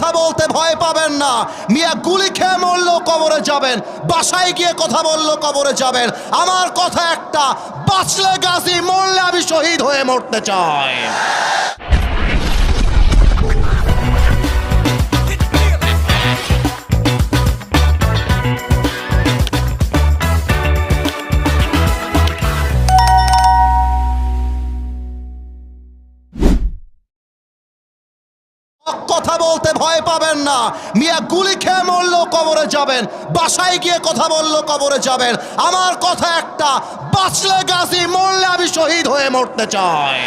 কথা বলতে ভয় পাবেন না। মিয়া গুলি খেয়ে মরলেও কবরে যাবেন, বাসায় গিয়ে কথা বললেও কবরে যাবেন। আমার কথা একটা, বাঁচলে গাজী, মরলে আমি শহীদ হয়ে মরতে চাই। কথা বলতে ভয় পাবেন না। মিয়া গুলি খেয়ে মরলেও কবরে যাবেন, বাসায় গিয়ে কথা বললেও কবরে যাবেন। আমার কথা একটা, বাঁচলে গাজী, মরলে আমি শহীদ হয়ে মরতে চাই।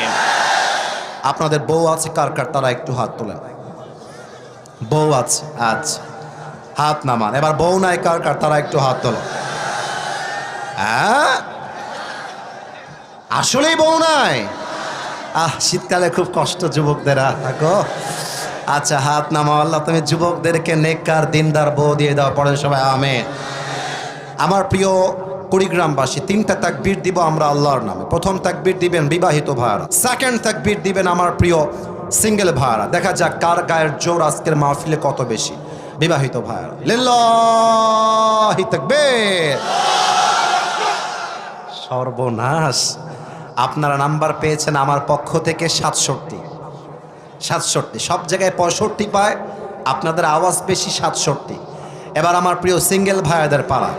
আপনাদের বউ আছে কার কার, তারা একটু হাত তোলেন। বউ আছে? আচ্ছা, হাত নামান। এবার বউ নাই কার কার, তারা একটু হাত তোলেন। হ্যাঁ, আসলেই বউ নাই? শীতকালে খুব কষ্ট যুবকদের। থাকো। আচ্ছা, হাত নামাও। আল্লাহ তুমি যুবকদেরকে নেককার দিনদার বউ দিয়ে দাও। পড়েন সবাই আমিন। আমার প্রিয় কুড়িগ্রামবাসী, 3টা তাকবীর দিব আমরা আল্লাহর নামে। প্রথম তাকবীর দিবেন বিবাহিত ভাইরা, সেকেন্ড তাকবীর দিবেন আমার প্রিয় সিঙ্গেল ভাইরা। দেখা যাক কার গায়ের জোর আজকের মাহফিলে কত বেশি। বিবাহিত ভাইরা, লিল্লাহি তাকবীর। সর্বনাশ, আপনারা নাম্বার পেয়েছেন আমার পক্ষ থেকে 67। সব জায়গায় 65 পায়, আপনাদের আওয়াজ বেশি 67। এবার আমার প্রিয় সিঙ্গেল ভাইয়াদের পালা।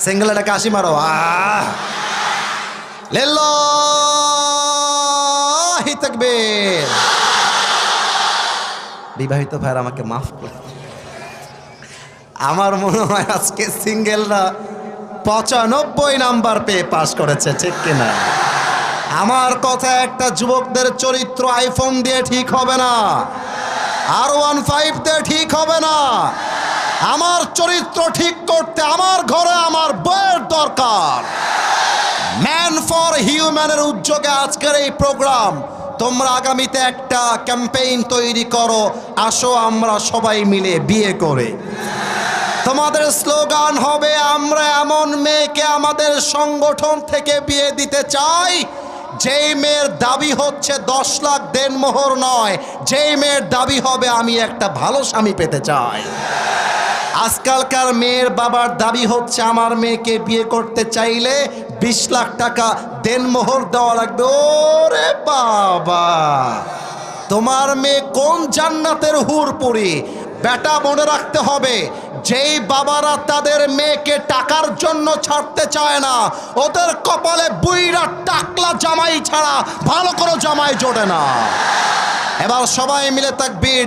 সিঙ্গেল একটা কাশি মারো। লিল্লাহি তাকবীর। বিবাহিত ভাইরা আমাকে মাফ করে। আমার মনে হয় আজকে সিঙ্গেলরা 95 নাম্বার পেয়ে পাস করেছে, ঠিক কিনা? আমার কথা একটা, যুবকদের চরিত্র আইফোন দিয়ে ঠিক হবে না, R15 দিয়ে ঠিক হবে না। আমার চরিত্র ঠিক করতে আমার ঘরে আমার বউয়ের দরকার। ম্যান ফর হিউম্যানের উদ্যোগে আজকের এই প্রোগ্রাম। তোমরা আগামীতে একটা ক্যাম্পেইন তৈরি করো, আসো আমরা সবাই মিলে বিয়ে করে। তোমাদের স্লোগান হবে, আমরা এমন মেয়েকে আমাদের সংগঠন থেকে বিয়ে দিতে চাই যেই মেয়ের দাবি হচ্ছে 10 লাখ দেনমোহর নয়, যেই মেয়ের দাবি হবে আমি একটা ভালো স্বামী পেতে চাই। আজকালকার মেয়ের বাবার দাবি হচ্ছে আমার মেয়েকে বিয়ে করতে চাইলে 20 লাখ টাকা দেনমোহর দেওয়া লাগবে। ওরে বাবা, তোমার মেয়ে কোন জান্নাতের হুরপুরি? বেটা, মনে রাখতে হবে, যেই বাবারা তাদের মেয়েকে টাকার জন্য ছাড়তে চায় না, ওদের কপালে বুইরা টাকলা জামাই ছাড়া ভালো কোনো জামাই জোটে না। এবার সবাই মিলে তাকবীর।